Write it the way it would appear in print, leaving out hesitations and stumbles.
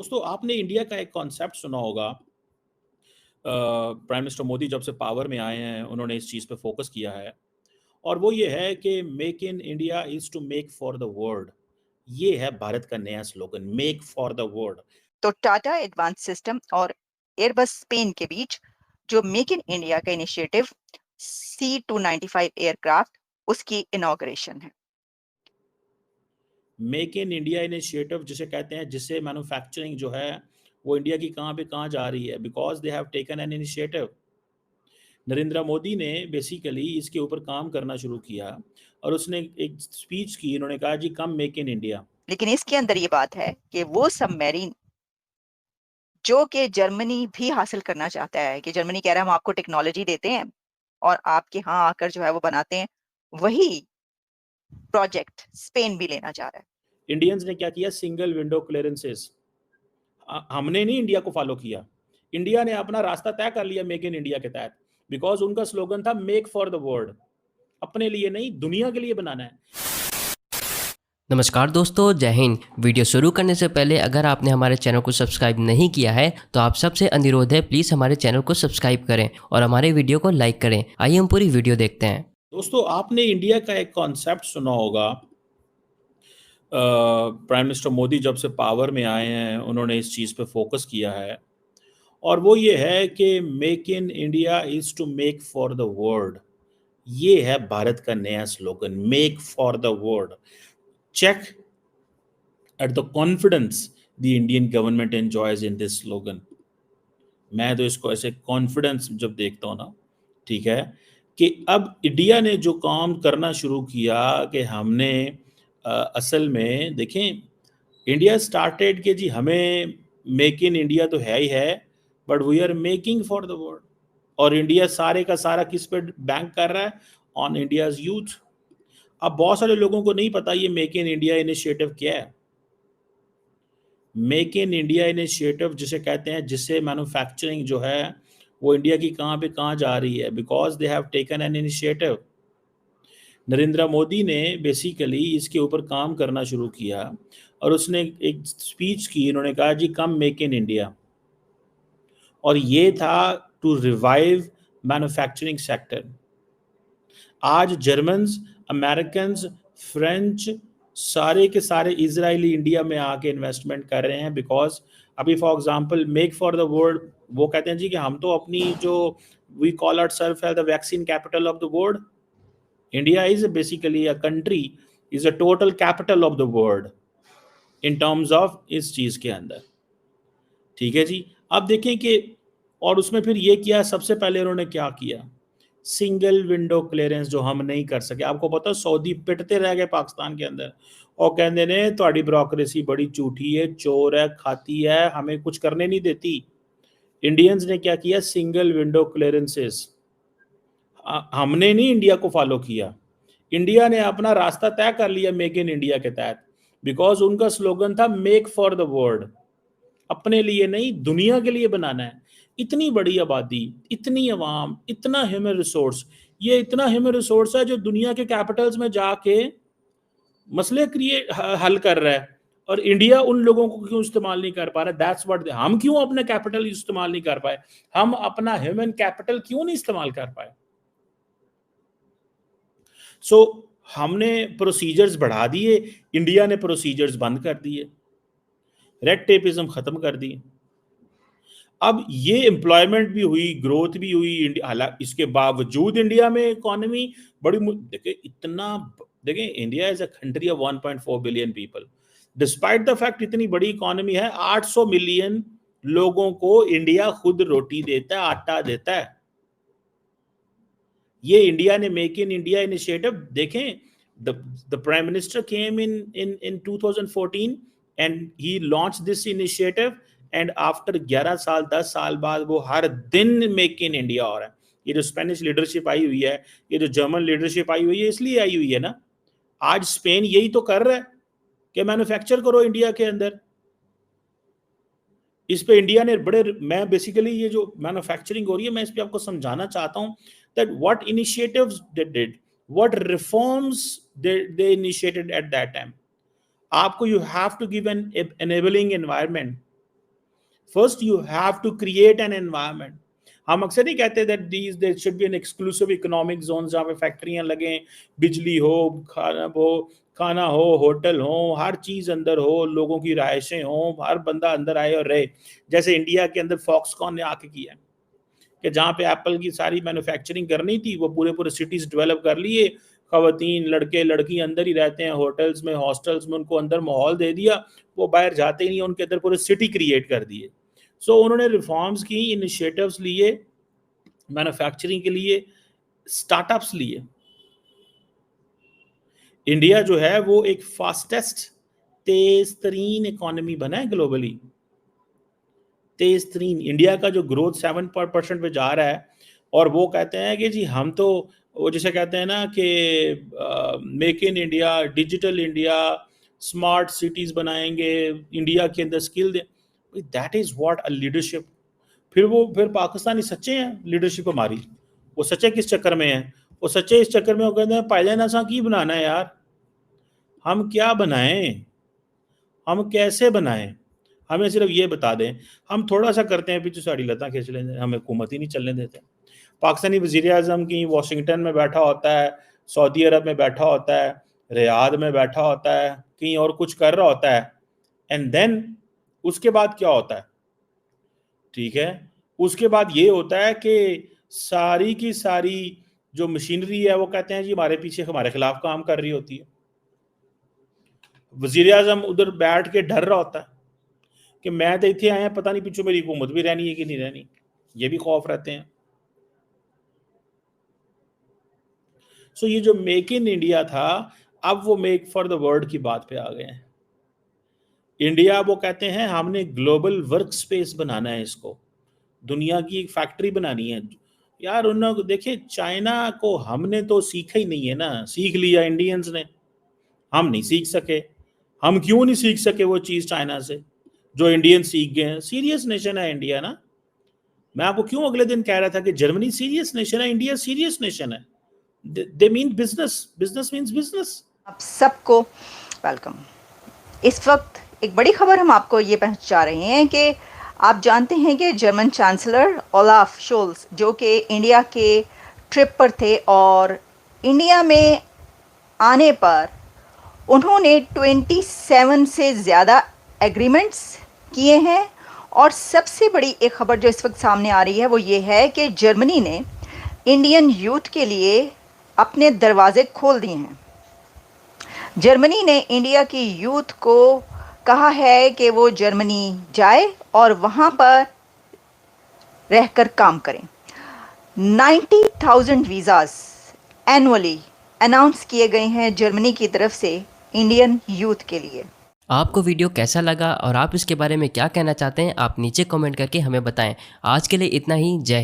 दोस्तों आपने इंडिया का एक कॉन्सेप्ट सुना होगा। प्राइम मिनिस्टर मोदी जब से पावर में आए हैं उन्होंने इस चीज़ पे फोकस किया है और वो ये है कि make in India is to make for the world. ये है भारत का नया slogan, make for the world. तो टाटा एडवांस सिस्टम और एयरबस स्पेन के बीच जो मेक इन इंडिया का इनिशिएटिव C295 एयरक्राफ्ट उसकी इनॉग्रेशन है। मेक इन इंडिया इनिशिएटिव जिसे कहते हैं, जिससे मैन्युफैक्चरिंग जो है वो इंडिया की कहाँ पे कहाँ जा रही है, because they have taken an initiative. Narendra Modi ने बेसिकली इसके ऊपर काम करना शुरू किया और उसने एक स्पीच की, उन्होंने कहा जी कम मेक इन इंडिया। लेकिन इसके अंदर ये बात है कि वो सबमरीन जो कि जर्मनी भी हासिल करना चाहता है, कि जर्मनी कह रहा है हम आपको टेक्नोलॉजी देते हैं और आपके यहाँ आकर जो है वो बनाते हैं, वही प्रोजेक्ट स्पेन भी लेना चाह रहा है। इंडियंस ने क्या किया, सिंगल विंडो क्लियरेंसेस। हमने नहीं इंडिया को फॉलो किया, इंडिया ने अपना रास्ता तय कर लिया मेक इन इंडिया के तहत, बिकॉज उनका स्लोगन था मेक फॉर द वर्ल्ड। अपने लिए नहीं, दुनिया के लिए बनाना है। नमस्कार दोस्तों, जय हिंद। वीडियो शुरू करने से पहले अगर आपने हमारे चैनल को सब्सक्राइब नहीं किया है तो आप सबसे अनुरोध है, प्लीज़ हमारे चैनल को सब्सक्राइब करें और हमारे वीडियो को लाइक करें। आइए हम पूरी वीडियो देखते हैं। दोस्तों आपने इंडिया का एक कॉन्सेप्ट सुना होगा। प्राइम मिनिस्टर मोदी जब से पावर में आए हैं उन्होंने इस चीज़ पे फोकस किया है और वो ये है कि make in India is to make for the world. ये है भारत का नया slogan, make for the world. Check at the confidence the Indian government enjoys in this slogan. मैं तो इसको ऐसे कॉन्फिडेंस जब देखता हूँ ना, ठीक है, कि अब इंडिया ने जो काम करना शुरू किया कि हमने असल में देखें, इंडिया स्टार्टेड कि जी हमें मेक इन इंडिया तो है ही है, but we are making for the world. और इंडिया सारे का सारा किस पे बैंक कर रहा है, ऑन इंडियाज यूथ। अब बहुत सारे लोगों को नहीं पता ये मेक इन इंडिया इनिशिएटिव क्या है। मेक इन इंडिया इनिशिएटिव जिसे कहते हैं, जिससे मैन्युफैक्चरिंग जो है वो इंडिया की कहाँ पे कहाँ जा रही है, because they have taken an initiative. Narendra Modi ने बेसिकली इसके ऊपर काम करना शुरू किया और उसने एक स्पीच की, उन्होंने कहा जी कम मेक इन इंडिया। और ये था टू रिवाइव मैन्युफैक्चरिंग सेक्टर। आज जर्मन्स, अमेरिकन्स, फ्रेंच, सारे के सारे इजरायली इंडिया में आके इन्वेस्टमेंट कर रहे हैं, बिकॉज अभी for example make for the world, वो कहते हैं जी कि हम तो अपनी जो we call ourselves as the vaccine capital of the world. India is basically a country, is a total capital of the world in terms of इस चीज के अंदर। ठीक है जी। अब देखें कि और उसमें फिर ये किया, सबसे पहले उन्होंने क्या किया, सिंगल विंडो क्लियरेंस जो हम नहीं कर सके। आपको पता है सऊदी पिटते रह गए पाकिस्तान के अंदर और कहते ने ਤੁਹਾਡੀ ब्यूरोक्रेसी बड़ी झूठी है, चोर है, खाती है, हमें कुछ करने नहीं देती। इंडियंस ने क्या किया, सिंगल विंडो क्लियरेंसेस। हमने नहीं इंडिया को फॉलो किया, इंडिया ने अपना रास्ता तय कर लिया मेक इन इंडिया के तहत, बिकॉज उनका स्लोगन था मेक फॉर द वर्ल्ड। अपने लिए नहीं, दुनिया के लिए बनाना है। इतनी बड़ी आबादी, इतनी आवाम, इतना ह्यूमन रिसोर्स, ये इतना ह्यूमन रिसोर्स है जो दुनिया के कैपिटल्स में जाके मसले क्रिएट हल कर रहा है, और इंडिया उन लोगों को क्यों इस्तेमाल नहीं कर पा रहा? दैट्स व्हाट हम क्यों अपने कैपिटल इस्तेमाल नहीं कर पाए, हम अपना ह्यूमन कैपिटल क्यों नहीं इस्तेमाल कर पाए? सो हमने प्रोसीजर्स बढ़ा दिए, इंडिया ने प्रोसीजर्स बंद कर दिए, रेड टेपिज्म खत्म कर दी। अब ये एम्प्लॉयमेंट भी हुई, ग्रोथ भी हुई, हालांकि इसके बावजूद इंडिया में इकोनॉमी बड़ी देखिए इतना, देखिए India is a country of 1.4 billion people. Despite the fact इतनी बड़ी इकोनॉमी है, 800 मिलियन लोगों को इंडिया खुद रोटी देता है, आटा देता है। ये इंडिया ने मेक इन इंडिया इनिशिएटिव देखें, the prime minister came in 2014 and he launch this initiative, and after 11 साल 10 साल बाद वो हर दिन मेक इन इंडिया हो रहा है। ये जो स्पेनिश लीडरशिप आई हुई है, ये जो जर्मन लीडरशिप आई हुई है, इसलिए आई हुई है ना। आज स्पेन यही तो कर रहा है कि मैन्युफैक्चर करो इंडिया के अंदर। इस पे इंडिया ने बड़े, मैं बेसिकली ये जो मैन्युफैक्चरिंग हो रही है मैं इस पे आपको समझाना चाहता हूं that what initiatives they did, what reforms they initiated at that time. आपको you have to give an enabling environment first you have to create an environment. हम अक्सर नहीं कहते that these there should be an exclusive economic zone जहाँ पे फैक्ट्रियां लगें, बिजली हो, खाना हो, होटल हो, हर चीज़ अंदर हो, लोगों की रहायशें हो, हर बंदा अंदर आए और रहे। जैसे इंडिया के अंदर फॉक्सकॉन ने आके किया कि जहाँ पे एप्पल की सारी मैन्युफैक्चरिंग करनी थी वो पूरे सिटीज़ डेवलप कर लिए, ख़वातीन लड़के लड़की अंदर ही रहते हैं, होटल्स में, हॉस्टल्स में, उनको अंदर माहौल दे दिया, वो बाहर जाते ही नहीं, उनके अंदर पूरे सिटी क्रिएट कर दिए। सो उन्होंने रिफॉर्म्स की, इनिशिएटिव्स लिए, मैन्युफैक्चरिंग के लिए, स्टार्टअप्स लिए। इंडिया जो है वो एक फास्टेस्ट तेज तरीन इकोनॉमी बना है ग्लोबली। तेज तरीन इंडिया का जो ग्रोथ 7% पे जा रहा है, और वो कहते हैं कि जी हम तो वो जैसे कहते हैं ना कि make in India, digital India, smart cities बनाएंगे, इंडिया के अंदर skill they. That is what a leadership. फिर पाकिस्तानी सच्चे हैं लीडरशिप हमारी, वो सच्चे किस चक्कर में हैं? वो सच्चे इस चक्कर में वो कहते हैं पहले नशा की बनाना है यार, हम क्या बनाएं, हम कैसे बनाएं, हमें सिर्फ ये बता दें। हम थोड़ा सा करते हैं, पीछे साड़ी लता खींच लेते हैं, हमें हुकूमत ही नहीं चलने देते। पाकिस्तानी वज़ीर-ए-आज़म की वाशिंगटन में बैठा होता है, सऊदी अरब में बैठा होता है, रियाद में बैठा होता है, कहीं और कुछ कर रहा होता है, एंड देन उसके बाद क्या होता है? ठीक है, उसके बाद ये होता है कि सारी की सारी जो मशीनरी है वो कहते हैं जी हमारे पीछे हमारे खिलाफ काम कर रही होती है। वज़ीर-ए-आज़म उधर बैठ के डर रहा होता है कि मैं तो इतने आया, पता नहीं पीछे मेरी हुकूमत भी रहनी है कि नहीं रहनी, ये भी खौफ रहते हैं। सो ये जो मेक इन इंडिया था, अब वो मेक फॉर द वर्ल्ड की बात पे आ गए हैं। इंडिया वो कहते हैं हमने ग्लोबल वर्क स्पेस बनाना है, इसको दुनिया की एक फैक्ट्री बनानी है। यार उन्होंने देखिए चाइना को हमने तो सीखा ही नहीं है ना, सीख लिया इंडियंस ने, हम नहीं सीख सके। हम क्यों नहीं सीख सके वो चीज़ चाइना से जो इंडियन सीख गए हैं? सीरियस नेशन है इंडिया ना। मैं आपको क्यों अगले दिन कह रहा था कि जर्मनी सीरियस नेशन है, इंडिया सीरियस नेशन है। They mean business, business means business. आप सबको वेलकम। इस वक्त एक बड़ी खबर हम आपको ये पहुंचा रहे हैं कि आप जानते हैं कि जर्मन चांसलर ओलाफ शोल्स जो कि इंडिया के ट्रिप पर थे, और इंडिया में आने पर उन्होंने 27 से ज़्यादा एग्रीमेंट्स किए हैं। और सबसे बड़ी एक खबर जो इस वक्त सामने आ रही है वो ये है कि जर्मनी ने इंडियन यूथ के लिए अपने दरवाजे खोल दिए हैं। जर्मनी ने इंडिया की यूथ को कहा है कि वो जर्मनी जाए और वहाँ पर रहकर काम करें। 90,000 वीज़ास एनुअली अनाउंस किए गए हैं जर्मनी की तरफ से इंडियन यूथ के लिए। आपको वीडियो कैसा लगा और आप इसके बारे में क्या कहना चाहते हैं, आप नीचे कमेंट करके हमें बताएं। आज के लिए इतना ही। जय